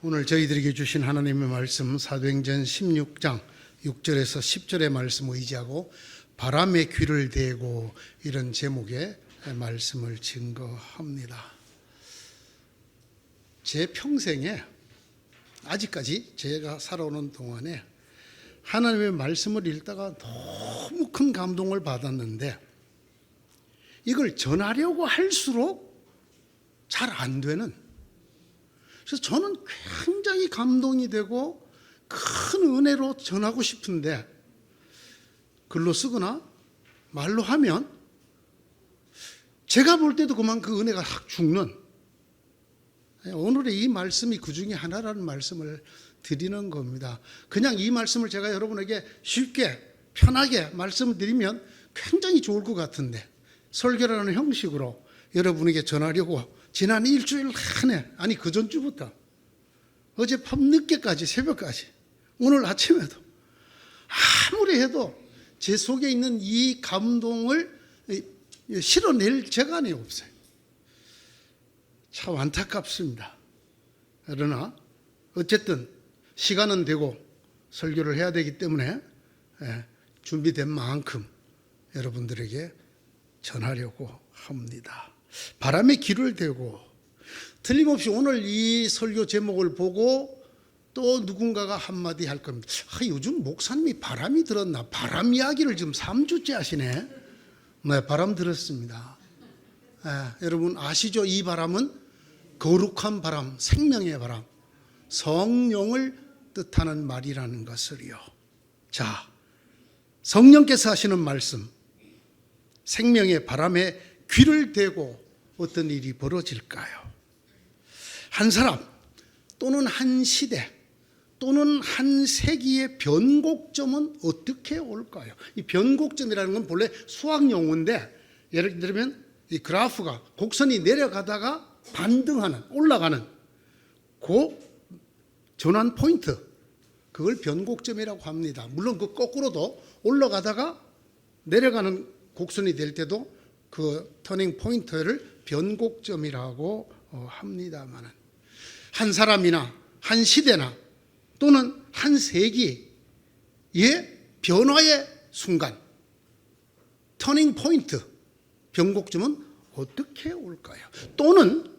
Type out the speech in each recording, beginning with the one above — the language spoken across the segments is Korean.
오늘 저희들에게 주신 하나님의 말씀 사도행전 16장 6절에서 10절의 말씀 의지하고 바람에 귀를 대고 이런 제목의 말씀을 증거합니다. 제 평생에 아직까지 제가 살아오는 동안에 하나님의 말씀을 읽다가 너무 큰 감동을 받았는데 이걸 전하려고 할수록 잘 안 되는, 그래서 저는 굉장히 감동이 되고 큰 은혜로 전하고 싶은데 글로 쓰거나 말로 하면 제가 볼 때도 그만 그 은혜가 확 죽는, 오늘의 이 말씀이 그 중에 하나라는 말씀을 드리는 겁니다. 그냥 이 말씀을 제가 여러분에게 쉽게 편하게 말씀을 드리면 굉장히 좋을 것 같은데 설교라는 형식으로 여러분에게 전하려고 지난 일주일 내내, 아니 그 전주부터 어제 밤늦게까지 새벽까지 오늘 아침에도 아무리 해도 제 속에 있는 이 감동을 실어낼 재간이 없어요. 참 안타깝습니다. 그러나 어쨌든 시간은 되고 설교를 해야 되기 때문에 준비된 만큼 여러분들에게 전하려고 합니다. 바람에 귀를 대고, 틀림없이 오늘 이 설교 제목을 보고 또 누군가가 한마디 할 겁니다. 요즘 목사님이 바람이 들었나? 바람 이야기를 지금 3주째 하시네. 네, 바람 들었습니다. 여러분 아시죠? 이 바람은 거룩한 바람, 생명의 바람, 성령을 뜻하는 말이라는 것을요. 자, 성령께서 하시는 말씀, 생명의 바람에 귀를 대고 어떤 일이 벌어질까요? 한 사람 또는 한 시대 또는 한 세기의 변곡점은 어떻게 올까요? 이 변곡점이라는 건 본래 수학 용어인데, 예를 들면 이 그래프가 곡선이 내려가다가 반등하는, 올라가는 그 전환 포인트, 그걸 변곡점이라고 합니다. 물론 그 거꾸로도 올라가다가 내려가는 곡선이 될 때도 그 터닝 포인트를 변곡점이라고 합니다만, 한 사람이나 한 시대나 또는 한 세기의 변화의 순간, 터닝 포인트, 변곡점은 어떻게 올까요? 또는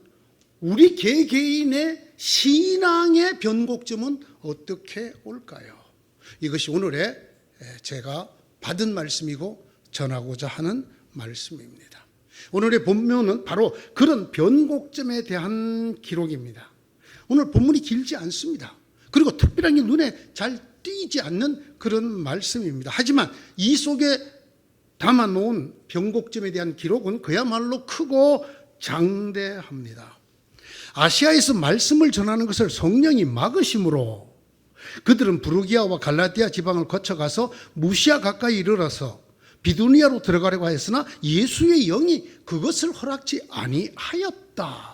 우리 개개인의 신앙의 변곡점은 어떻게 올까요? 이것이 오늘의 제가 받은 말씀이고 전하고자 하는 말씀입니다. 오늘의 본문은 바로 그런 변곡점에 대한 기록입니다. 오늘 본문이 길지 않습니다. 그리고 특별하게 눈에 잘 띄지 않는 그런 말씀입니다. 하지만 이 속에 담아놓은 변곡점에 대한 기록은 그야말로 크고 장대합니다. 아시아에서 말씀을 전하는 것을 성령이 막으심으로 그들은 부르기아와 갈라디아 지방을 거쳐가서 무시아 가까이 이르러서 비두니아로 들어가려고 하였으나 예수의 영이 그것을 허락지 아니하였다.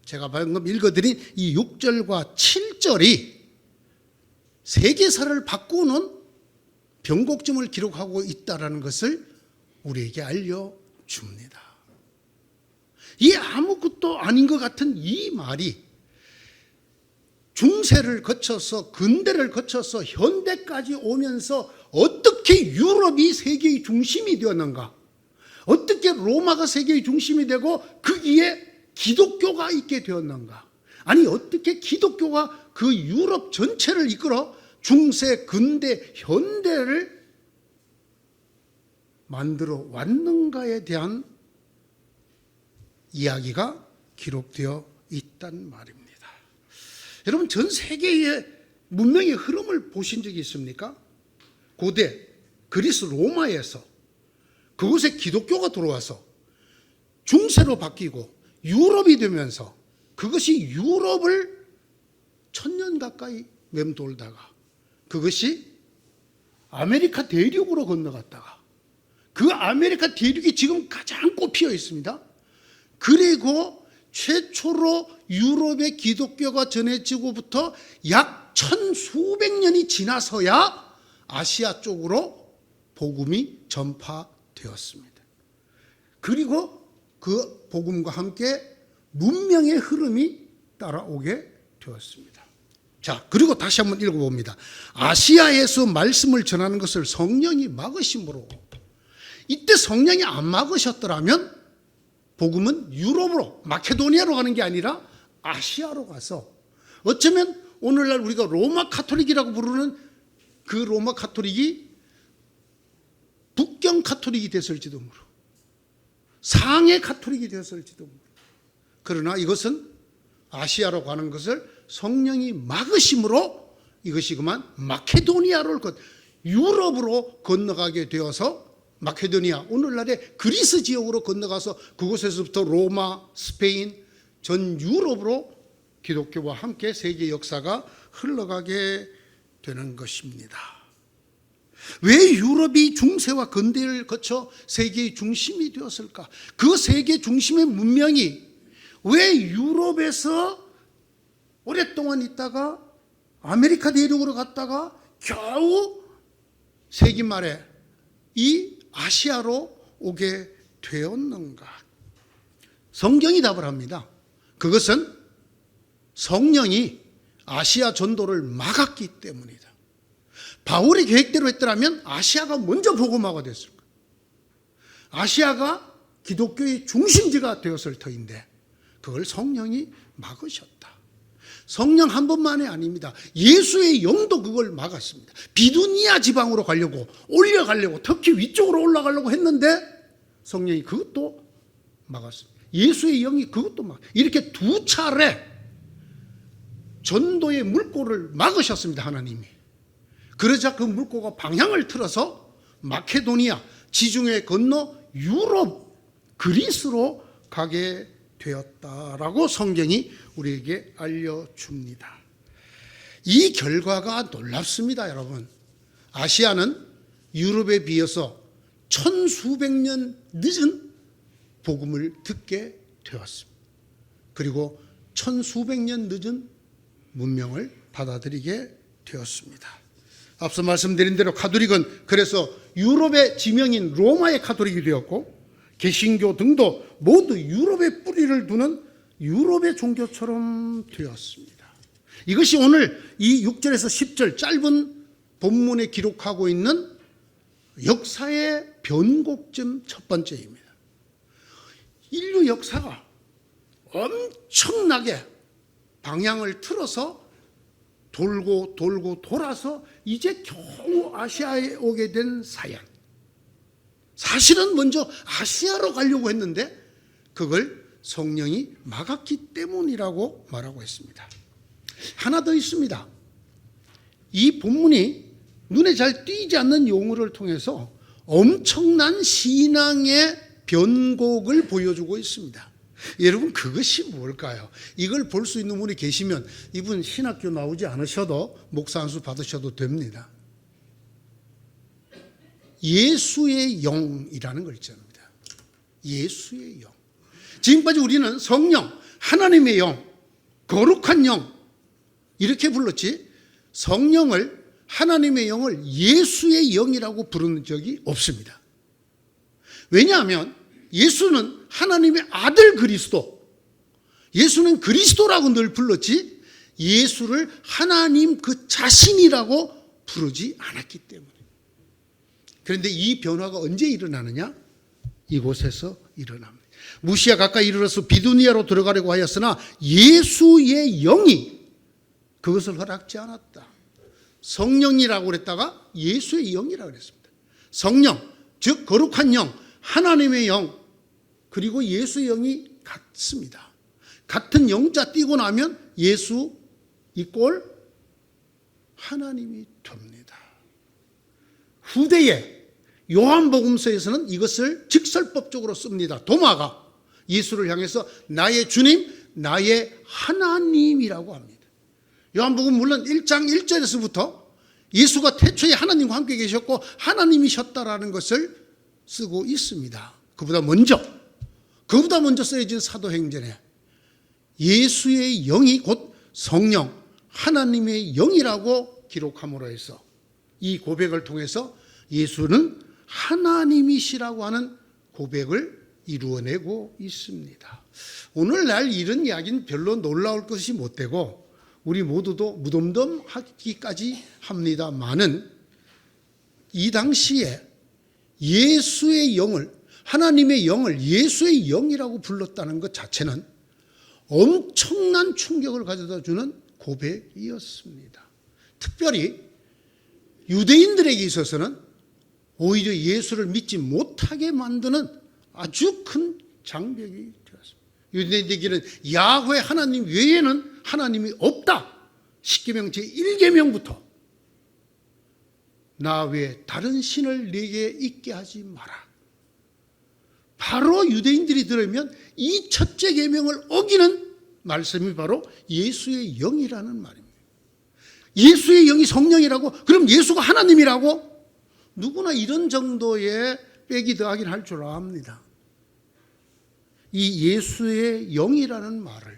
제가 방금 읽어드린 이 6절과 7절이 세계사를 바꾸는 변곡점을 기록하고 있다는 것을 우리에게 알려줍니다. 이 아무것도 아닌 것 같은 이 말이 중세를 거쳐서 근대를 거쳐서 현대까지 오면서 어떻게 유럽이 세계의 중심이 되었는가? 어떻게 로마가 세계의 중심이 되고 거기에 기독교가 있게 되었는가? 아니 어떻게 기독교가 그 유럽 전체를 이끌어 중세, 근대, 현대를 만들어 왔는가에 대한 이야기가 기록되어 있단 말입니다. 여러분 전 세계의 문명의 흐름을 보신 적이 있습니까? 고대 그리스 로마에서 그곳에 기독교가 들어와서 중세로 바뀌고 유럽이 되면서 그것이 유럽을 1000년 가까이 맴돌다가 그것이 아메리카 대륙으로 건너갔다가 그 아메리카 대륙이 지금 가장 꽃피어 있습니다. 그리고 최초로 유럽의 기독교가 전해지고부터 약 1000수백 년이 지나서야 아시아 쪽으로 복음이 전파되었습니다. 그리고 그 복음과 함께 문명의 흐름이 따라오게 되었습니다. 자, 그리고 다시 한번 읽어봅니다. 아시아에서 말씀을 전하는 것을 성령이 막으심으로, 이때 성령이 안 막으셨더라면 복음은 유럽으로, 마케도니아로 가는 게 아니라 아시아로 가서, 어쩌면 오늘날 우리가 로마 카톨릭이라고 부르는 그 로마 카톨릭이 북경 카톨릭이 됐을지도 모르고 상해 카톨릭이 되었을지도 모르고, 그러나 이것은 아시아로 가는 것을 성령이 막으심으로 이것이 그만 마케도니아로, 유럽으로 건너가게 되어서, 마케도니아, 오늘날의 그리스 지역으로 건너가서 그곳에서부터 로마, 스페인, 전 유럽으로 기독교와 함께 세계 역사가 흘러가게 되는 것입니다. 왜 유럽이 중세와 근대를 거쳐 세계의 중심이 되었을까? 그 세계 중심의 문명이 왜 유럽에서 오랫동안 있다가 아메리카 대륙으로 갔다가 겨우 세기 말에 이 아시아로 오게 되었는가? 성경이 답을 합니다. 그것은 성령이 아시아 전도를 막았기 때문이다. 바울의 계획대로 했더라면 아시아가 먼저 복음화가 됐을 거예요. 아시아가 기독교의 중심지가 되었을 터인데 그걸 성령이 막으셨다. 성령 한 번만이 아닙니다. 예수의 영도 그걸 막았습니다. 비두니아 지방으로 가려고, 올려가려고, 특히 위쪽으로 올라가려고 했는데 성령이 그것도 막았습니다. 예수의 영이 그것도 이렇게 두 차례 전도의 물꼬를 막으셨습니다. 하나님이. 그러자 그 물꼬가 방향을 틀어서 마케도니아, 지중해 건너 유럽, 그리스로 가게 되었다라고 성경이 우리에게 알려줍니다. 이 결과가 놀랍습니다, 여러분. 아시아는 유럽에 비해서 천수백 년 늦은 복음을 듣게 되었습니다. 그리고 천수백 년 늦은 문명을 받아들이게 되었습니다. 앞서 말씀드린 대로 가톨릭은 그래서 유럽의 지명인 로마의 가톨릭이 되었고, 개신교 등도 모두 유럽에 뿌리를 두는 유럽의 종교처럼 되었습니다. 이것이 오늘 이 6절에서 10절 짧은 본문에 기록하고 있는 역사의 변곡점 첫 번째입니다. 인류 역사가 엄청나게 방향을 틀어서 돌고 돌아서 이제 겨우 아시아에 오게 된 사연. 사실은 먼저 아시아로 가려고 했는데 그걸 성령이 막았기 때문이라고 말하고 있습니다. 하나 더 있습니다. 이 본문이 눈에 잘 띄지 않는 용어를 통해서 엄청난 신앙의 변곡을 보여주고 있습니다. 여러분, 그것이 뭘까요? 이걸 볼 수 있는 분이 계시면 이분 신학교 나오지 않으셔도 목사 안수 받으셔도 됩니다. 예수의 영이라는 걸 있잖아요. 예수의 영. 지금까지 우리는 성령, 하나님의 영, 거룩한 영 이렇게 불렀지, 성령을, 하나님의 영을 예수의 영이라고 부르는 적이 없습니다. 왜냐하면 예수는 하나님의 아들 그리스도, 예수는 그리스도라고 늘 불렀지 예수를 하나님 그 자신이라고 부르지 않았기 때문에. 그런데 이 변화가 언제 일어나느냐? 이곳에서 일어납니다. 무시야 가까이 이르러서 비두니아로 들어가려고 하였으나 예수의 영이 그것을 허락지 않았다. 성령이라고 그랬다가 예수의 영이라고 그랬습니다. 성령, 즉 거룩한 영, 하나님의 영, 그리고 예수의 영이 같습니다. 같은 영자 띄고 나면 예수 이꼴 하나님이 됩니다. 후대에 요한복음서에서는 이것을 직설법적으로 씁니다. 도마가 예수를 향해서 나의 주님, 나의 하나님이라고 합니다. 요한복음 물론 1장 1절에서부터 예수가 태초에 하나님과 함께 계셨고 하나님이셨다라는 것을 쓰고 있습니다. 그보다 먼저 쓰여진 사도행전에 예수의 영이 곧 성령, 하나님의 영이라고 기록함으로 해서 이 고백을 통해서 예수는 하나님이시라고 하는 고백을 이루어내고 있습니다. 오늘날 이런 이야기는 별로 놀라울 것이 못되고 우리 모두도 무덤덤하기까지 합니다마는 이 당시에 예수의 영을, 하나님의 영을 예수의 영이라고 불렀다는 것 자체는 엄청난 충격을 가져다 주는 고백이었습니다. 특별히 유대인들에게 있어서는 오히려 예수를 믿지 못하게 만드는 아주 큰 장벽이 되었습니다. 유대인들에게는 야훼 하나님 외에는 하나님이 없다. 십계명 제1계명부터 나 외에 다른 신을 네게 있게 하지 마라. 바로 유대인들이 들으면 이 첫째 계명을 어기는 말씀이 바로 예수의 영이라는 말입니다. 예수의 영이 성령이라고? 그럼 예수가 하나님이라고? 누구나 이런 정도의 빼기 더하기를 할 줄 압니다. 이 예수의 영이라는 말을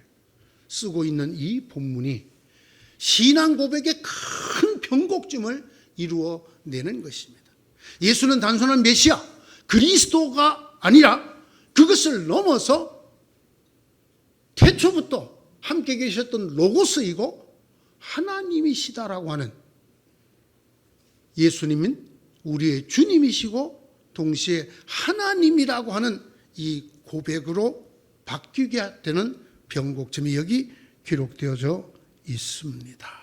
쓰고 있는 이 본문이 신앙 고백의 큰 변곡점을 이루어내는 것입니다. 예수는 단순한 메시아, 그리스도가 아니라 그것을 넘어서 태초부터 함께 계셨던 로고스이고 하나님이시다라고 하는, 예수님은 우리의 주님이시고 동시에 하나님이라고 하는 이 고백으로 바뀌게 되는 변곡점이 여기 기록되어져 있습니다.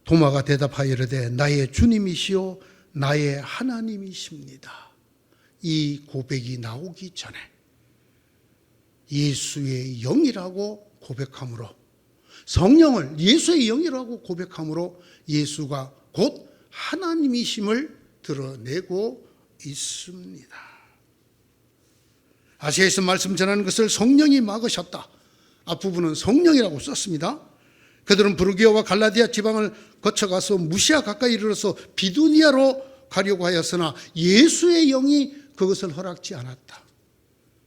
도마가 대답하여 이르되 나의 주님이시요 나의 하나님이십니다. 이 고백이 나오기 전에 예수의 영이라고 고백함으로, 성령을 예수의 영이라고 고백함으로 예수가 곧 하나님이심을 드러내고 있습니다. 아시아에서 말씀 전하는 것을 성령이 막으셨다. 앞부분은 성령이라고 썼습니다. 그들은 부르기아와 갈라디아 지방을 거쳐가서 무시아 가까이 이르러서 비두니아로 가려고 하였으나 예수의 영이 그것을 허락지 않았다.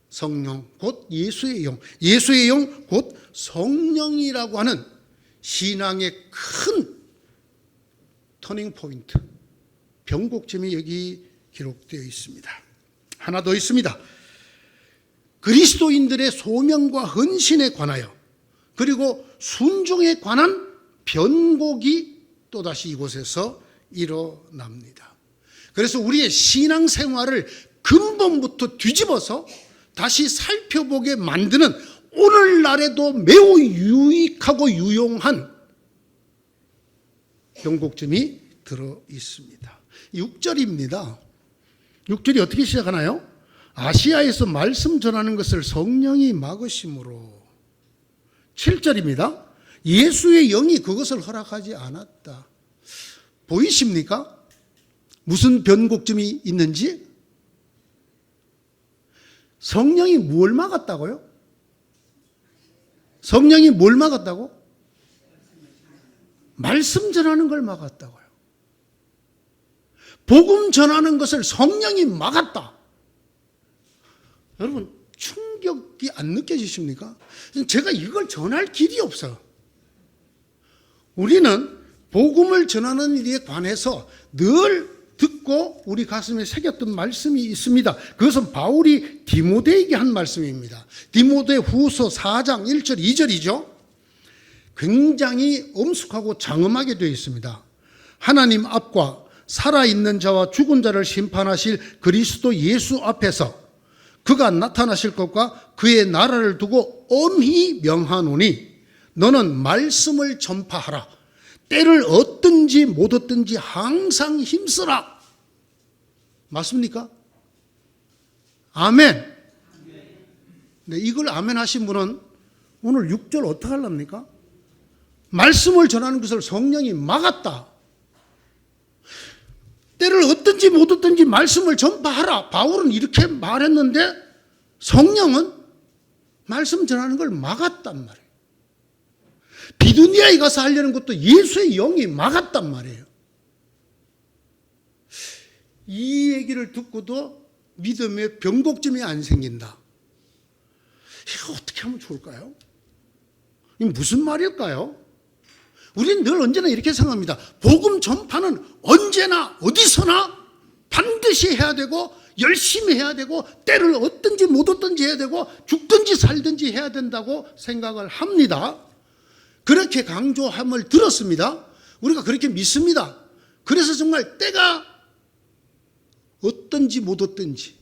성령 곧 예수의 영, 예수의 영 곧 성령이라고 하는 신앙의 큰 터닝 포인트, 변곡점이 여기 기록되어 있습니다. 하나 더 있습니다. 그리스도인들의 소명과 헌신에 관하여 그리고 순종에 관한 변곡이 또다시 이곳에서 일어납니다. 그래서 우리의 신앙생활을 근본부터 뒤집어서 다시 살펴보게 만드는 오늘날에도 매우 유익하고 유용한 변곡점이 들어 있습니다. 6절입니다. 6절이 어떻게 시작하나요? 아시아에서 말씀 전하는 것을 성령이 막으심으로. 7절입니다. 예수의 영이 그것을 허락하지 않았다. 보이십니까? 무슨 변곡점이 있는지? 성령이 뭘 막았다고요? 성령이 뭘 막았다고? 말씀 전하는 걸 막았다고요. 복음 전하는 것을 성령이 막았다. 여러분 충격이 안 느껴지십니까? 제가 이걸 전할 길이 없어요. 우리는 복음을 전하는 일에 관해서 늘 듣고 우리 가슴에 새겼던 말씀이 있습니다. 그것은 바울이 디모데에게 한 말씀입니다. 디모데 후서 4장 1절 2절이죠. 굉장히 엄숙하고 장엄하게 되어 있습니다. 하나님 앞과 살아있는 자와 죽은 자를 심판하실 그리스도 예수 앞에서 그가 나타나실 것과 그의 나라를 두고 엄히 명하노니 너는 말씀을 전파하라. 때를 얻든지 못 얻든지 항상 힘쓰라. 맞습니까? 아멘. 네, 이걸 아멘 하신 분은 오늘 6절 어떻게 하랍니까? 말씀을 전하는 것을 성령이 막았다. 때를 얻든지 못 얻든지 말씀을 전파하라. 바울은 이렇게 말했는데 성령은 말씀 전하는 걸 막았단 말이에요. 비두니아에 가서 하려는 것도 예수의 영이 막았단 말이에요. 이 얘기를 듣고도 믿음의 변곡점이 안 생긴다. 이거 어떻게 하면 좋을까요? 이게 무슨 말일까요? 우리는 늘 언제나 이렇게 생각합니다. 복음 전파는 언제나 어디서나 반드시 해야 되고 열심히 해야 되고 때를 얻든지 못 얻든지 해야 되고 죽든지 살든지 해야 된다고 생각을 합니다. 그렇게 강조함을 들었습니다. 우리가 그렇게 믿습니다. 그래서 정말 때가 얻든지 못 얻든지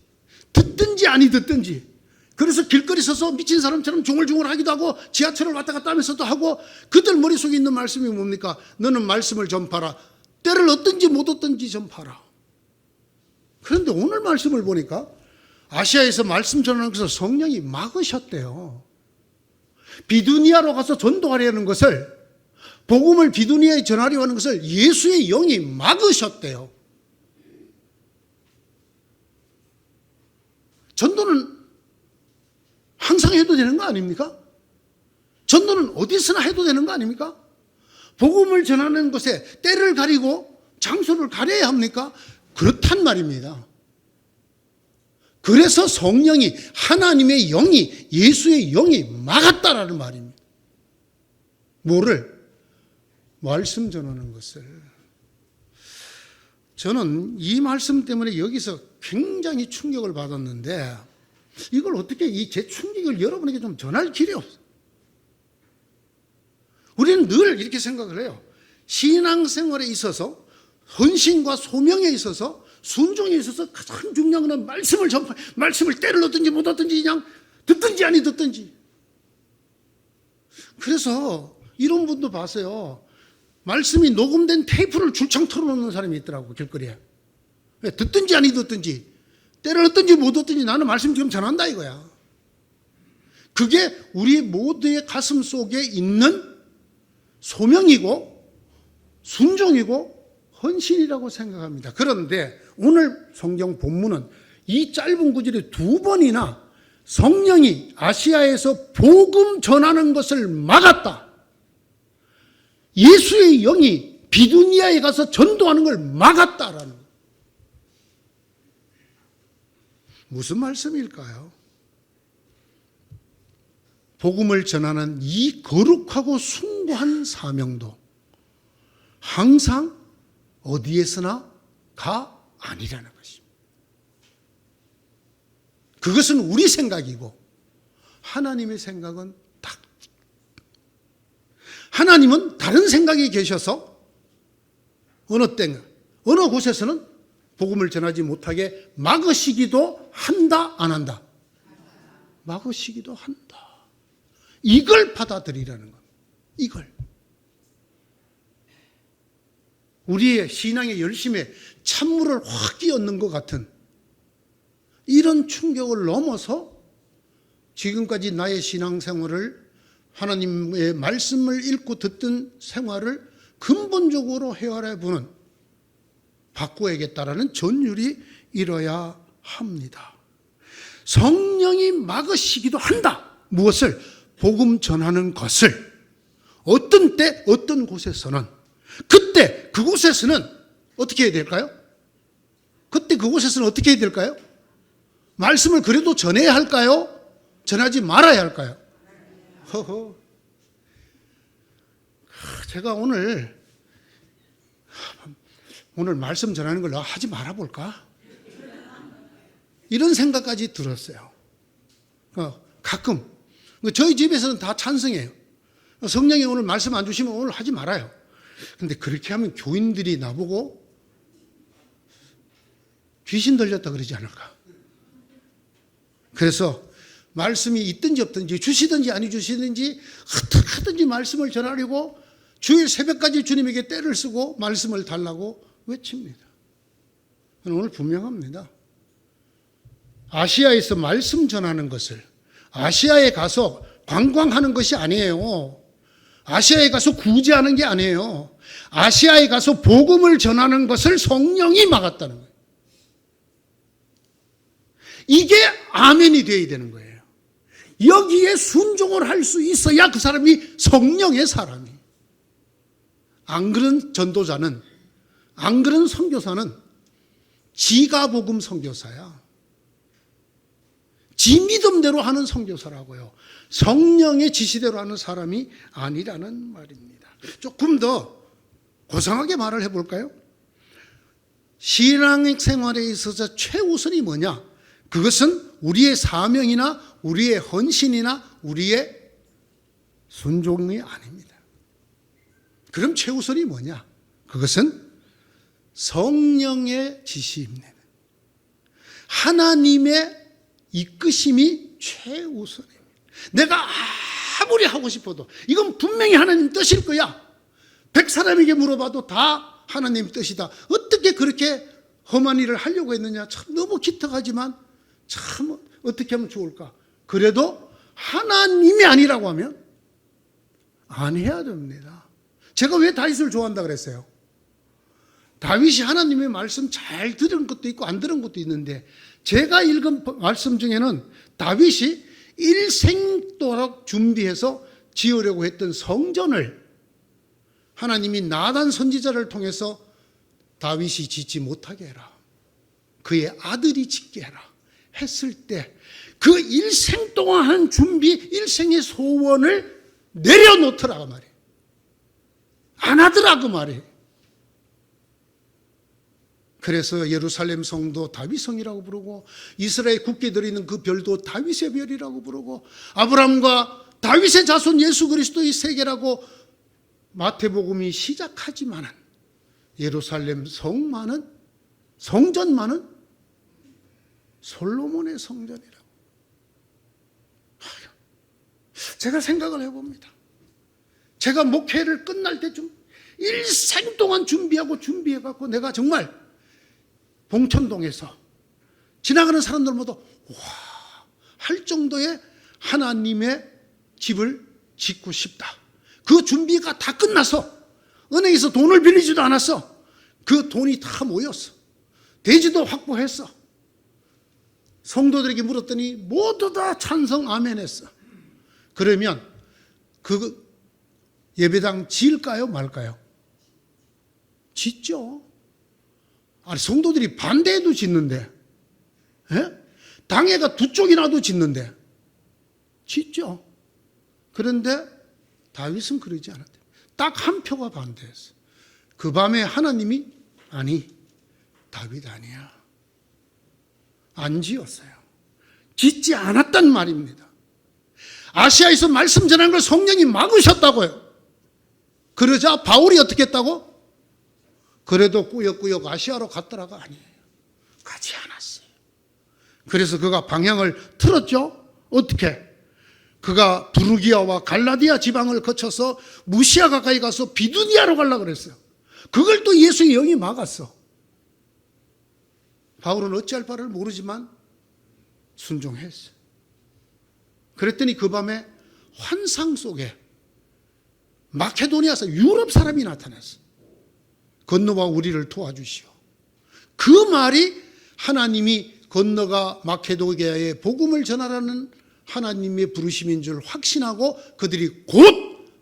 듣든지 아니 듣든지, 그래서 길거리 서서 미친 사람처럼 중얼중얼 하기도 하고 지하철을 왔다 갔다 하면서도 하고, 그들 머릿속에 있는 말씀이 뭡니까? 너는 말씀을 전파라. 때를 얻든지 못 얻든지 전파라. 그런데 오늘 말씀을 보니까 아시아에서 말씀 전하는 것을 성령이 막으셨대요. 비두니아로 가서 전도하려는 것을, 복음을 비두니아에 전하려 하는 것을 예수의 영이 막으셨대요. 전도는 항상 해도 되는 거 아닙니까? 전도는 어디서나 해도 되는 거 아닙니까? 복음을 전하는 것에 때를 가리고 장소를 가려야 합니까? 그렇단 말입니다. 그래서 성령이, 하나님의 영이, 예수의 영이 막았다라는 말입니다. 뭐를? 말씀 전하는 것을. 저는 이 말씀 때문에 여기서 굉장히 충격을 받았는데, 이걸 어떻게, 이 제 충격을 여러분에게 좀 전할 길이 없어요. 우리는 늘 이렇게 생각을 해요. 신앙생활에 있어서, 헌신과 소명에 있어서, 순종에 있어서 가장 중요한 건 말씀을 전파, 말씀을 때를 얻든지 못 얻든지 그냥 듣든지 아니 듣든지. 그래서 이런 분도 봤어요. 말씀이 녹음된 테이프를 줄창 털어놓는 사람이 있더라고, 길거리에. 듣든지 아니 듣든지, 때를 얻든지 못 얻든지 나는 말씀 지금 전한다 이거야. 그게 우리 모두의 가슴 속에 있는 소명이고 순종이고 헌신이라고 생각합니다. 그런데 오늘 성경 본문은 이 짧은 구절에 2번이나 성령이 아시아에서 복음 전하는 것을 막았다, 예수의 영이 비두니아에 가서 전도하는 걸 막았다라는 거예요. 무슨 말씀일까요? 복음을 전하는 이 거룩하고 숭고한 사명도 항상 어디에서나가 아니라는 것입니다. 그것은 우리 생각이고 하나님의 생각은 딱, 하나님은 다른 생각이 계셔서 어느 때 어느 곳에서는 복음을 전하지 못하게 막으시기도 한다, 안 한다? 막으시기도 한다. 이걸 받아들이라는 겁니다. 이걸. 우리의 신앙의 열심에 찬물을 확 끼얹는 것 같은 이런 충격을 넘어서 지금까지 나의 신앙생활을, 하나님의 말씀을 읽고 듣던 생활을 근본적으로 헤아려보는, 바꿔야겠다라는 전율이 일어야 합니다. 성령이 막으시기도 한다. 무엇을? 복음 전하는 것을. 어떤 때 어떤 곳에서는, 그때 그곳에서는 어떻게 해야 될까요? 그때 그곳에서는 어떻게 해야 될까요? 말씀을 그래도 전해야 할까요? 전하지 말아야 할까요? 허허. 제가 오늘 말씀 전하는 걸 하지 말아볼까? 이런 생각까지 들었어요. 가끔 저희 집에서는 다 찬성해요. 성령이 오늘 말씀 안 주시면 오늘 하지 말아요. 근데 그렇게 하면 교인들이 나보고 귀신 들렸다 그러지 않을까? 그래서 말씀이 있든지 없든지, 주시든지 아니 주시든지 어떻게 하든지 말씀을 전하려고 주일 새벽까지 주님에게 때를 쓰고 말씀을 달라고 외칩니다. 오늘 분명합니다. 아시아에서 말씀 전하는 것을, 아시아에 가서 관광하는 것이 아니에요. 아시아에 가서 구제하는 게 아니에요. 아시아에 가서 복음을 전하는 것을 성령이 막았다는 거예요. 이게 아멘이 되어야 되는 거예요. 여기에 순종을 할 수 있어야 그 사람이 성령의 사람이. 안 그런 전도자는, 안 그런 선교사는 지가 복음 선교사야. 지 믿음대로 하는 선교사라고요. 성령의 지시대로 하는 사람이 아니라는 말입니다. 조금 더 고상하게 말을 해볼까요? 신앙생활에 있어서 최우선이 뭐냐? 그것은 우리의 사명이나 우리의 헌신이나 우리의 순종이 아닙니다. 그럼 최우선이 뭐냐? 그것은 성령의 지시입니다. 하나님의 이끄심이 최우선입니다. 내가 아무리 하고 싶어도 이건 분명히 하나님 뜻일 거야. 100사람에게 물어봐도 다 하나님 뜻이다. 어떻게 그렇게 험한 일을 하려고 했느냐? 참 너무 기특하지만 참 어떻게 하면 좋을까? 그래도 하나님이 아니라고 하면 안 해야 됩니다. 제가 왜 다윗을 좋아한다 그랬어요? 다윗이 하나님의 말씀 잘 들은 것도 있고 안 들은 것도 있는데, 제가 읽은 말씀 중에는 다윗이 일생도록 준비해서 지으려고 했던 성전을 하나님이 나단 선지자를 통해서 다윗이 짓지 못하게 해라, 그의 아들이 짓게 해라 했을 때 그 일생 동안 한 준비, 일생의 소원을 내려놓더라 그 말이에요. 안 하더라 그 말이에요. 그래서 예루살렘 성도 다윗성이라고 부르고, 이스라엘 국기들이 있는 그 별도 다윗의 별이라고 부르고, 아브라함과 다윗의 자손 예수 그리스도의 세계라고 마태복음이 시작하지만은 예루살렘 성전만은 솔로몬의 성전이라고. 제가 생각을 해봅니다. 제가 목회를 끝날 때쯤 일생 동안 준비해갖고 내가 정말 봉천동에서 지나가는 사람들마다 와 할 정도의 하나님의 집을 짓고 싶다. 그 준비가 다 끝나서 은행에서 돈을 빌리지도 않았어. 그 돈이 다 모였어. 대지도 확보했어. 성도들에게 물었더니 모두 다 찬성 아멘 했어. 그러면 그 예배당 지을까요 말까요? 짓죠. 아니 성도들이 반대해도 짓는데, 예? 당회가 두 쪽이나도 짓는데 짓죠. 그런데 다윗은 그러지 않았대요. 딱 한 표가 반대했어. 그 밤에 하나님이 아니 다윗 아니야, 안 지었어요. 짓지 않았단 말입니다. 아시아에서 말씀 전하는 걸 성령이 막으셨다고요. 그러자 바울이 어떻게 했다고? 그래도 꾸역꾸역 아시아로 갔더라가 아니에요. 가지 않았어요. 그래서 그가 방향을 틀었죠. 어떻게? 그가 부르기아와 갈라디아 지방을 거쳐서 무시아 가까이 가서 비두니아로 가려고 그랬어요. 그걸 또 예수의 영이 막았어. 바울은 어찌할 바를 모르지만 순종했어요. 그랬더니 그 밤에 환상 속에 마케도니아에서 유럽 사람이 나타났어. 건너와 우리를 도와주시오. 그 말이 하나님이 건너가 마케도니아에 복음을 전하라는 하나님의 부르심인 줄 확신하고 그들이 곧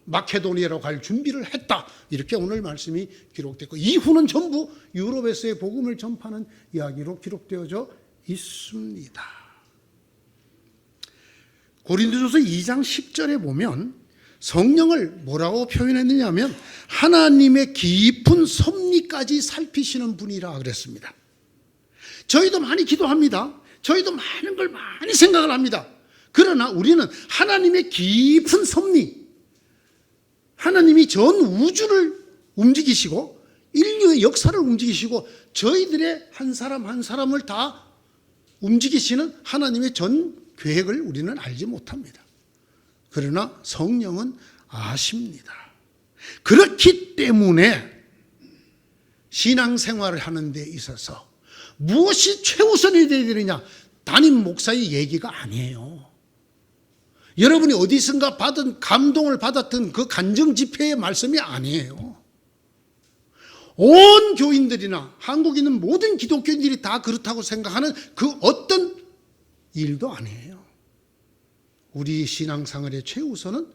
마케도니아로 갈 준비를 했다. 이렇게 오늘 말씀이 기록됐고, 이후는 전부 유럽에서의 복음을 전파하는 이야기로 기록되어져 있습니다. 고린도전서 2장 10절에 보면 성령을 뭐라고 표현했느냐 하면 하나님의 깊은 섭리까지 살피시는 분이라 그랬습니다. 저희도 많이 기도합니다. 저희도 많은 걸 많이 생각을 합니다. 그러나 우리는 하나님의 깊은 섭리, 하나님이 전 우주를 움직이시고 인류의 역사를 움직이시고 저희들의 한 사람 한 사람을 다 움직이시는 하나님의 전 계획을 우리는 알지 못합니다. 그러나 성령은 아십니다. 그렇기 때문에 신앙생활을 하는 데 있어서 무엇이 최우선이 되어야 되느냐, 담임 목사의 얘기가 아니에요. 여러분이 어디선가 받은 감동을 받았던 그 간증 집회의 말씀이 아니에요. 온 교인들이나 한국에 있는 모든 기독교인들이 다 그렇다고 생각하는 그 어떤 일도 아니에요. 우리 신앙생활의 최우선은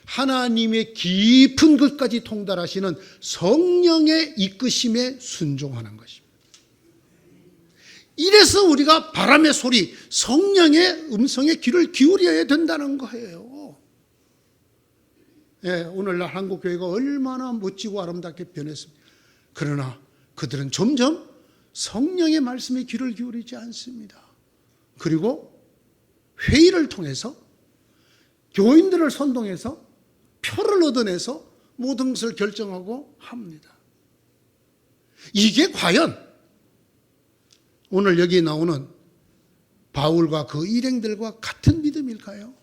하나님의 깊은 것까지 통달하시는 성령의 이끄심에 순종하는 것입니다. 이래서 우리가 바람의 소리, 성령의 음성에 귀를 기울여야 된다는 거예요. 예, 오늘날 한국교회가 얼마나 멋지고 아름답게 변했습니다. 그러나 그들은 점점 성령의 말씀에 귀를 기울이지 않습니다. 그리고 회의를 통해서 교인들을 선동해서 표를 얻어내서 모든 것을 결정하고 합니다. 이게 과연 오늘 여기 나오는 바울과 그 일행들과 같은 믿음일까요?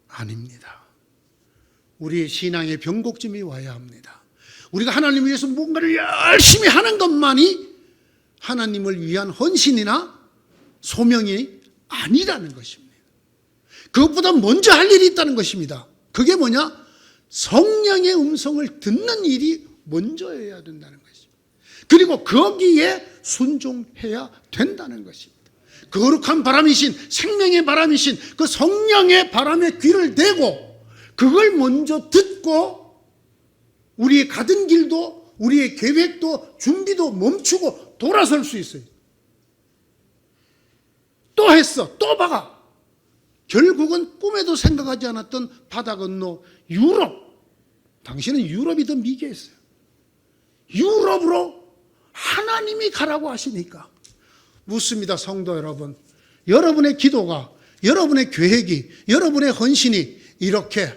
아닙니다. 우리의 신앙의 변곡점이 와야 합니다. 우리가 하나님을 위해서 뭔가를 열심히 하는 것만이 하나님을 위한 헌신이나 소명이 아니라는 것입니다. 그것보다 먼저 할 일이 있다는 것입니다. 그게 뭐냐? 성령의 음성을 듣는 일이 먼저여야 된다는 것입니다. 그리고 거기에 순종해야 된다는 것입니다. 거룩한 바람이신, 생명의 바람이신 그 성령의 바람에 귀를 대고 그걸 먼저 듣고 우리의 가던 길도, 우리의 계획도, 준비도 멈추고 돌아설 수 있어요. 또 했어, 또 박아. 결국은 꿈에도 생각하지 않았던 바다 건너 유럽. 당신은 유럽이 더 미개했어요. 유럽으로 하나님이 가라고 하시니까. 묻습니다, 성도 여러분. 여러분의 기도가, 여러분의 계획이, 여러분의 헌신이 이렇게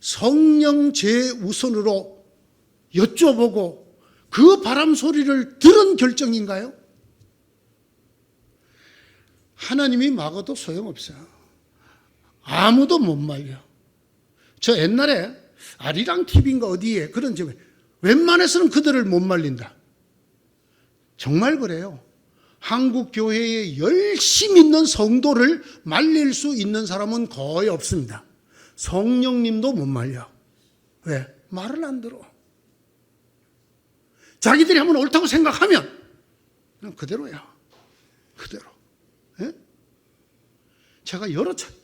성령 제우선으로 여쭤보고 그 바람 소리를 들은 결정인가요? 하나님이 막아도 소용없어요. 아무도 못 말려. 저 옛날에 아리랑 TV인가 어디에 그런 점에 웬만해서는 그들을 못 말린다. 정말 그래요. 한국 교회에 열심히 있는 성도를 말릴 수 있는 사람은 거의 없습니다. 성령님도 못 말려. 왜? 말을 안 들어. 자기들이 한번 옳다고 생각하면 그냥 그대로야. 그대로. 예? 제가 여러 차례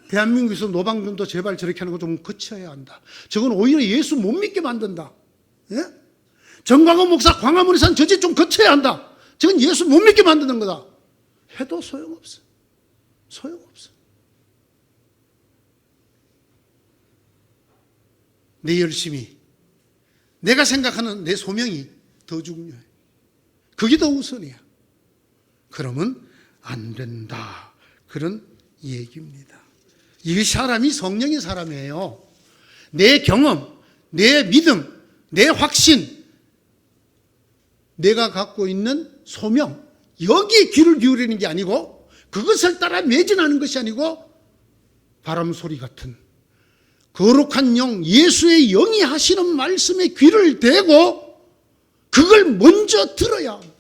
대한민국에서 노방전도 제발 저렇게 하는 거 좀 거쳐야 한다. 저건 오히려 예수 못 믿게 만든다. 예? 정광훈 목사 광화문에선 저짓 좀 거쳐야 한다. 저건 예수 못 믿게 만드는 거다. 해도 소용없어. 소용없어. 내 열심이, 내가 생각하는 내 소명이 더 중요해. 그게 더 우선이야. 그러면 안 된다. 그런 얘기입니다. 이 사람이 성령의 사람이에요. 내 경험, 내 믿음, 내 확신, 내가 갖고 있는 소명, 여기에 귀를 기울이는 게 아니고 그것을 따라 매진하는 것이 아니고 바람 소리 같은 거룩한 영, 예수의 영이 하시는 말씀에 귀를 대고 그걸 먼저 들어야 합니다.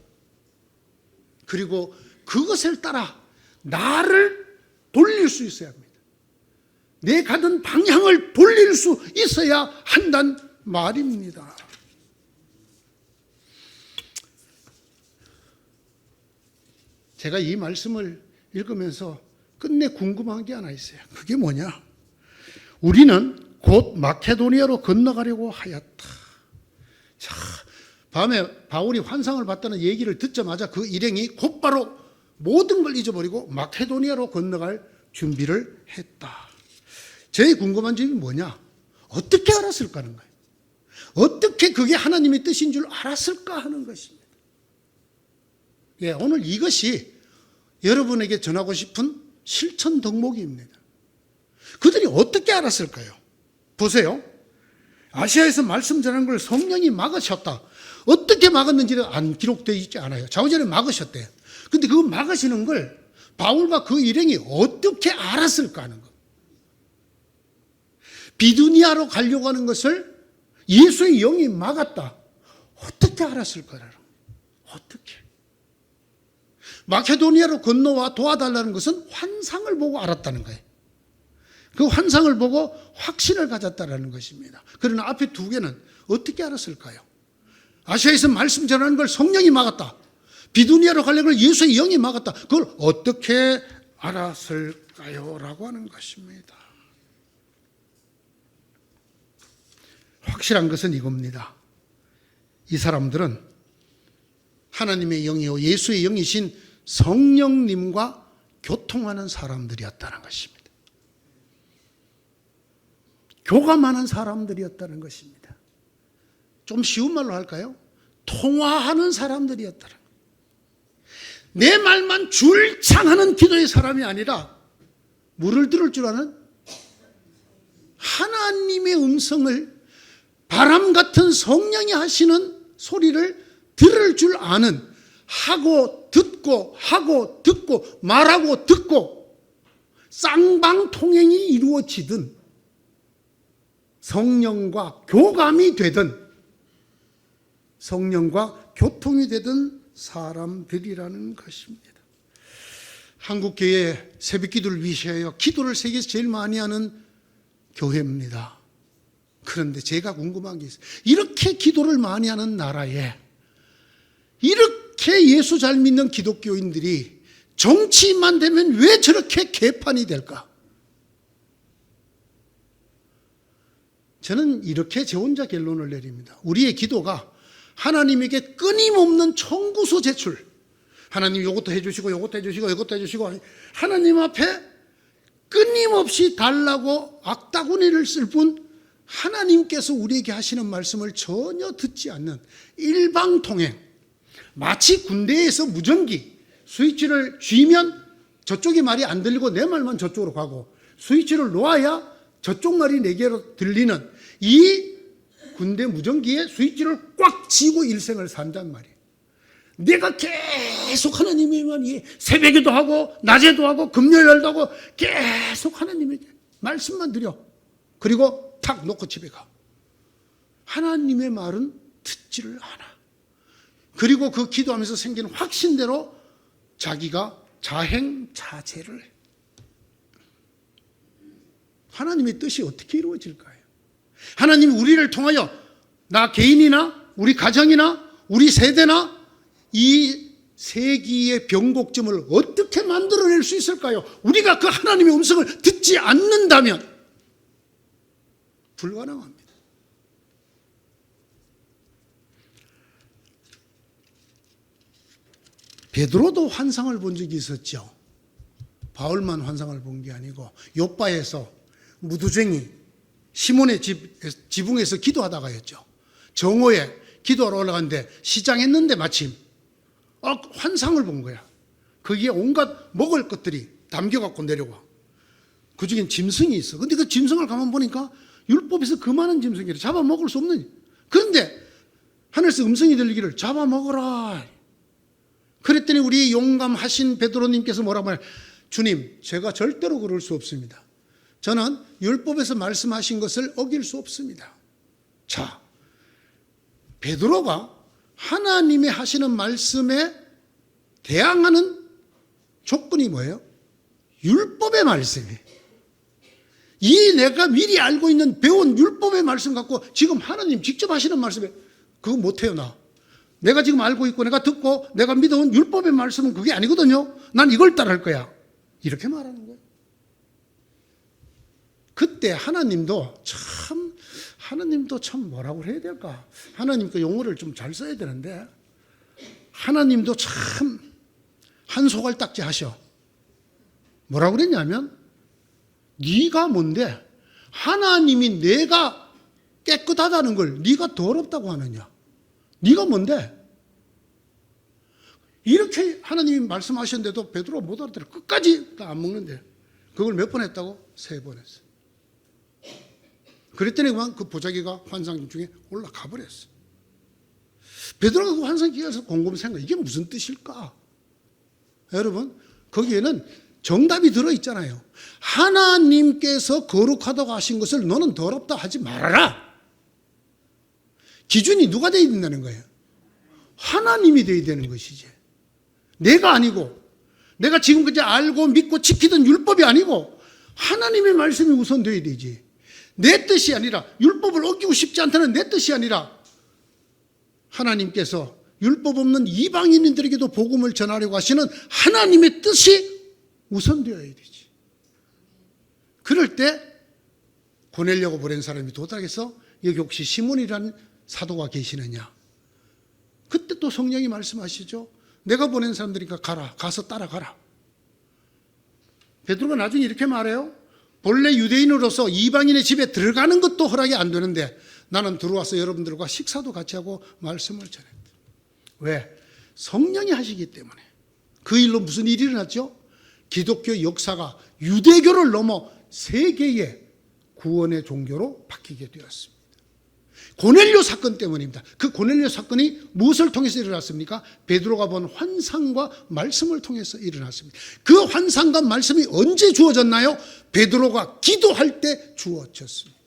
그리고 그것을 따라 나를 돌릴 수 있어야 합니다. 내 가던 방향을 돌릴 수 있어야 한단 말입니다. 제가 이 말씀을 읽으면서 끝내 궁금한 게 하나 있어요. 그게 뭐냐? 우리는 곧 마케도니아로 건너가려고 하였다. 자, 밤에 바울이 환상을 봤다는 얘기를 듣자마자 그 일행이 곧바로 모든 걸 잊어버리고 마케도니아로 건너갈 준비를 했다. 제 궁금한 점이 뭐냐? 어떻게 알았을까 하는 거예요. 어떻게 그게 하나님의 뜻인 줄 알았을까 하는 것입니다. 예, 오늘 이것이 여러분에게 전하고 싶은 실천 덕목입니다. 그들이 어떻게 알았을까요? 보세요. 아시아에서 말씀 전하는 걸 성령이 막으셨다. 어떻게 막았는지는 안 기록되어 있지 않아요. 좌우전에 막으셨대요. 근데 그 막으시는 걸 바울과 그 일행이 어떻게 알았을까 하는 것. 비두니아로 가려고 하는 것을 예수의 영이 막았다. 어떻게 알았을까라는 거예요. 어떻게. 마케도니아로 건너와 도와달라는 것은 환상을 보고 알았다는 거예요. 그 환상을 보고 확신을 가졌다는 것입니다. 그러나 앞에 두 개는 어떻게 알았을까요? 아시아에서 말씀 전하는 걸 성령이 막았다. 비두니아로 가려고 예수의 영이 막았다. 그걸 어떻게 알았을까요? 라고 하는 것입니다. 확실한 것은 이겁니다. 이 사람들은 하나님의 영이요 예수의 영이신 성령님과 교통하는 사람들이었다는 것입니다. 교감하는 사람들이었다는 것입니다. 좀 쉬운 말로 할까요? 통화하는 사람들이었더라. 내 말만 줄창하는 기도의 사람이 아니라 물을 들을 줄 아는 하나님의 음성을, 바람 같은 성령이 하시는 소리를 들을 줄 아는, 하고 듣고 하고 듣고 말하고 듣고 쌍방통행이 이루어지든 성령과 교감이 되든 성령과 교통이 되든 사람들이라는 것입니다. 한국교회 새벽기도를 위시하여 기도를 세계에서 제일 많이 하는 교회입니다. 그런데 제가 궁금한 게 있어요. 이렇게 기도를 많이 하는 나라에 이렇게 예수 잘 믿는 기독교인들이 정치만 되면 왜 저렇게 개판이 될까? 저는 이렇게 제 혼자 결론을 내립니다. 우리의 기도가 하나님에게 끊임없는 청구서 제출, 하나님 이것도 해주시고 이것도 해주시고 이것도 해주시고 하나님 앞에 끊임없이 달라고 악다구니를 쓸 뿐 하나님께서 우리에게 하시는 말씀을 전혀 듣지 않는 일방통행, 마치 군대에서 무전기 스위치를 쥐면 저쪽이 말이 안 들리고 내 말만 저쪽으로 가고 스위치를 놓아야 저쪽 말이 내게로 들리는 이 군대 무전기에 스위치를 꽉 쥐고 일생을 산단 말이에요. 내가 계속 하나님의만 새벽에도 하고 낮에도 하고 금요일날도 하고 계속 하나님의 말씀만 드려. 그리고 탁 놓고 집에 가. 하나님의 말은 듣지를 않아. 그리고 그 기도하면서 생긴 확신대로 자기가 자행자제를 해. 하나님의 뜻이 어떻게 이루어질까요? 하나님이 우리를 통하여 나 개인이나 우리 가정이나 우리 세대나 이 세기의 변곡점을 어떻게 만들어낼 수 있을까요? 우리가 그 하나님의 음성을 듣지 않는다면 불가능합니다. 베드로도 환상을 본 적이 있었죠. 바울만 환상을 본 게 아니고 요바에서 무두쟁이 시몬의 지붕에서 기도하다가였죠. 정오에 기도하러 올라갔는데 시장했는데 마침 환상을 본 거야. 거기에 온갖 먹을 것들이 담겨갖고 내려와. 그 중엔 짐승이 있어. 근데 그 짐승을 가만 보니까 율법에서 그 많은 짐승이래. 잡아먹을 수 없는. 그런데 하늘에서 음성이 들리기를 잡아먹어라. 그랬더니 우리 용감하신 베드로님께서 뭐라고 말해요? 주님, 제가 절대로 그럴 수 없습니다. 저는 율법에서 말씀하신 것을 어길 수 없습니다. 자, 베드로가 하나님의 하시는 말씀에 대항하는 조건이 뭐예요? 율법의 말씀이에요. 이 내가 미리 알고 있는 배운 율법의 말씀 갖고 지금 하나님 직접 하시는 말씀에 그거 못해요. 내가 지금 알고 있고 내가 듣고 내가 믿어온 율법의 말씀은 그게 아니거든요. 난 이걸 따라할 거야. 이렇게 말하는 거예요. 그때 하나님도 참 뭐라고 해야 될까? 하나님 그 용어를 좀 잘 써야 되는데 하나님도 참 한소갈딱지 하셔. 뭐라고 그랬냐면 네가 뭔데 하나님이 내가 깨끗하다는 걸 네가 더럽다고 하느냐? 네가 뭔데? 이렇게 하나님이 말씀하셨는데도 베드로가 못 알아들어. 끝까지 다 안 먹는데 그걸 몇 번 했다고? 3번 했어. 그랬더니 그만 그 보자기가 환상 중에 올라가 버렸어. 베드로가 그 환상 기에서 곰곰이 생각, 이게 무슨 뜻일까? 여러분, 거기에는 정답이 들어있잖아요. 하나님께서 거룩하다고 하신 것을 너는 더럽다 하지 말아라. 기준이 누가 되어야 된다는 거예요? 하나님이 되어야 되는 것이지. 내가 아니고, 내가 지금까지 알고 믿고 지키던 율법이 아니고 하나님의 말씀이 우선 되어야 되지. 내 뜻이 아니라, 율법을 어기고 싶지 않다는 내 뜻이 아니라 하나님께서 율법 없는 이방인들에게도 복음을 전하려고 하시는 하나님의 뜻이 우선되어야 되지. 그럴 때 보내려고 보낸 사람이 도착해서 여기 혹시 시몬이라는 사도가 계시느냐? 그때 또 성령이 말씀하시죠. 내가 보낸 사람들이니까 가라. 가서 따라가라. 베드로가 나중에 이렇게 말해요. 본래 유대인으로서 이방인의 집에 들어가는 것도 허락이 안 되는데 나는 들어와서 여러분들과 식사도 같이 하고 말씀을 전했다. 왜? 성령이 하시기 때문에. 그 일로 무슨 일이 일어났죠? 기독교 역사가 유대교를 넘어 세계의 구원의 종교로 바뀌게 되었습니다. 고넬료 사건 때문입니다. 그 고넬료 사건이 무엇을 통해서 일어났습니까? 베드로가 본 환상과 말씀을 통해서 일어났습니다. 그 환상과 말씀이 언제 주어졌나요? 베드로가 기도할 때 주어졌습니다.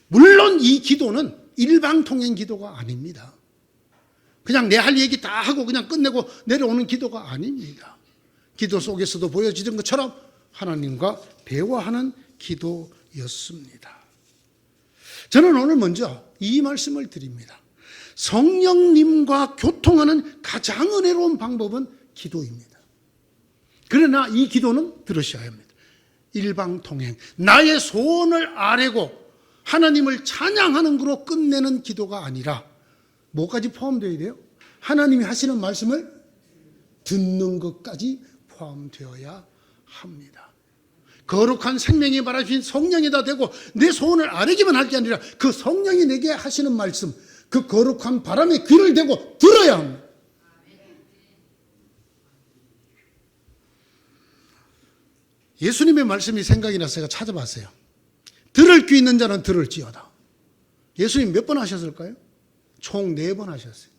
물론 이 기도는 일방통행 기도가 아닙니다. 그냥 내 할 얘기 다 하고 그냥 끝내고 내려오는 기도가 아닙니다. 기도 속에서도 보여지던 것처럼 하나님과 대화하는 기도였습니다. 저는 오늘 먼저 이 말씀을 드립니다. 성령님과 교통하는 가장 은혜로운 방법은 기도입니다. 그러나 이 기도는 들으셔야 합니다. 일방통행, 나의 소원을 아뢰고 하나님을 찬양하는 거로 끝내는 기도가 아니라 뭐까지 포함되어야 돼요? 하나님이 하시는 말씀을 듣는 것까지 포함되어야 합니다. 거룩한 생명이 말하신 성령이다 되고 내 소원을 아뢰기만 할 게 아니라 그 성령이 내게 하시는 말씀, 그 거룩한 바람에 귀를 대고 들어야 합니다. 예수님의 말씀이 생각이 나서 제가 찾아봤어요. 들을 귀 있는 자는 들을지어다. 예수님 몇 번 하셨을까요? 총 4번 하셨어요.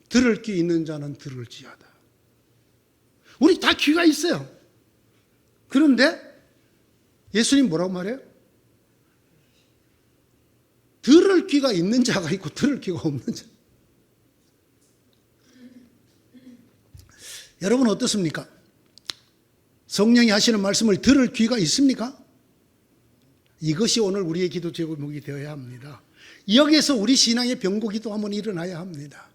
들을 귀 있는 자는 들을지어다. 우리 다 귀가 있어요. 그런데 예수님 뭐라고 말해요? 들을 귀가 있는 자가 있고 들을 귀가 없는 자. 여러분 어떻습니까? 성령이 하시는 말씀을 들을 귀가 있습니까? 이것이 오늘 우리의 기도 제목이 되어야 합니다. 여기에서 우리 신앙의 병고기도 한번 일어나야 합니다.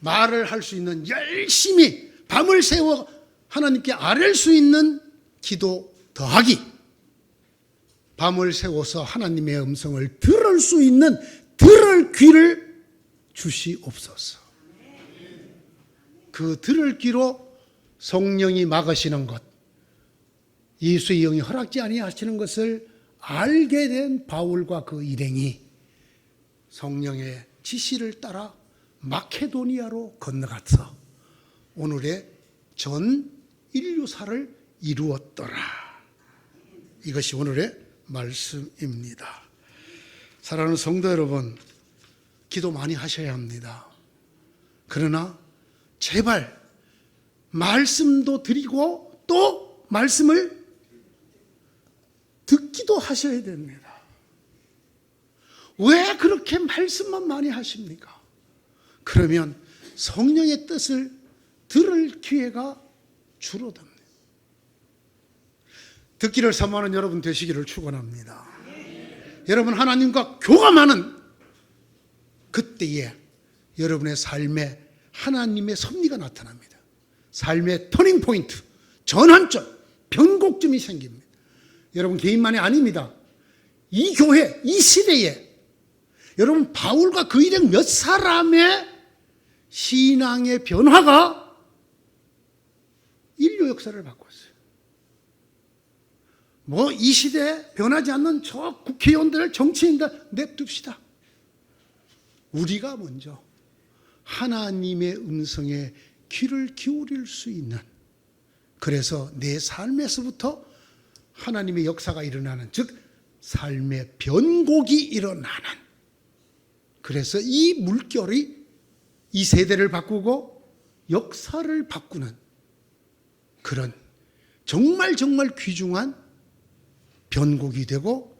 말을 할 수 있는, 열심히 밤을 새워 하나님께 아뢰 수 있는 기도 더하기, 밤을 새워서 하나님의 음성을 들을 수 있는 들을 귀를 주시옵소서. 그 들을 귀로 성령이 막으시는 것, 예수의 영이 허락지 아니하시는 것을 알게 된 바울과 그 일행이 성령의 지시를 따라 마케도니아로 건너가서 오늘의 전 인류사를 이루었더라. 이것이 오늘의 말씀입니다. 사랑하는 성도 여러분, 기도 많이 하셔야 합니다. 그러나 제발 말씀도 드리고 또 말씀을 듣기도 하셔야 됩니다. 왜 그렇게 말씀만 많이 하십니까? 그러면 성령의 뜻을 들을 기회가 줄어듭니다. 듣기를 사모하는 여러분 되시기를 축원합니다. 여러분 하나님과 교감하는 그때에 여러분의 삶에 하나님의 섭리가 나타납니다. 삶의 터닝 포인트, 전환점, 변곡점이 생깁니다. 여러분 개인만이 아닙니다. 이 교회, 이 시대에 여러분 바울과 그 일행 몇 사람의 신앙의 변화가 인류 역사를 바꿨어요. 뭐 이 시대에 변하지 않는 저 국회의원들, 정치인들 냅둡시다. 우리가 먼저 하나님의 음성에 귀를 기울일 수 있는, 그래서 내 삶에서부터 하나님의 역사가 일어나는, 즉 삶의 변곡이 일어나는, 그래서 이 물결이 이 세대를 바꾸고 역사를 바꾸는 그런 정말 귀중한 변곡이 되고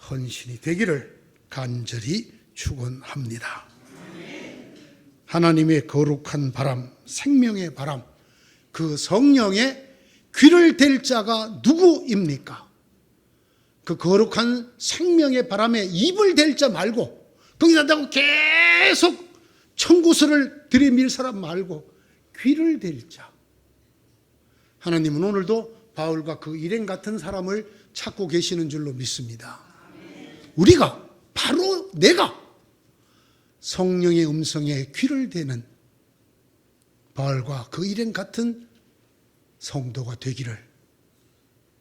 헌신이 되기를 간절히 축원합니다. 하나님의 거룩한 바람, 생명의 바람, 그 성령의 귀를 댈 자가 누구입니까? 그 거룩한 생명의 바람에 입을 댈 자 말고, 거기다 대고 계속 청구서를 들이밀 사람 말고 귀를 댈 자. 하나님은 오늘도 바울과 그 일행 같은 사람을 찾고 계시는 줄로 믿습니다. 우리가, 바로 내가 성령의 음성에 귀를 대는 바울과 그 일행 같은 성도가 되기를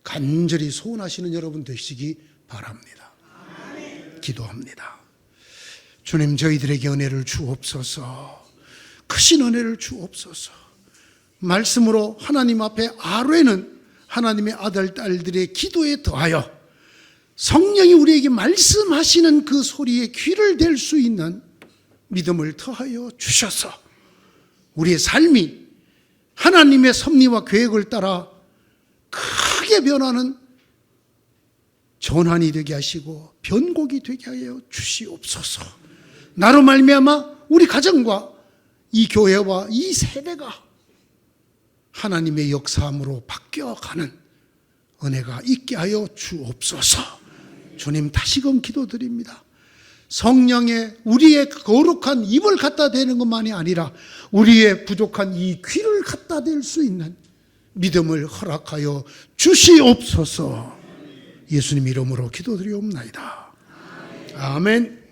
간절히 소원하시는 여러분 되시기 바랍니다. 기도합니다. 주님, 저희들에게 은혜를 주옵소서. 크신 은혜를 주옵소서. 말씀으로 하나님 앞에 아뢰는 하나님의 아들, 딸들의 기도에 더하여 성령이 우리에게 말씀하시는 그 소리에 귀를 댈 수 있는 믿음을 더하여 주셔서 우리의 삶이 하나님의 섭리와 계획을 따라 크게 변하는 전환이 되게 하시고 변곡이 되게 하여 주시옵소서. 나로 말미암아 우리 가정과 이 교회와 이 세대가 하나님의 역사함으로 바뀌어가는 은혜가 있게 하여 주옵소서. 주님, 다시금 기도드립니다. 성령의 우리의 거룩한 입을 갖다 대는 것만이 아니라 우리의 부족한 이 귀를 갖다 댈 수 있는 믿음을 허락하여 주시옵소서. 예수님 이름으로 기도드리옵나이다. 아멘.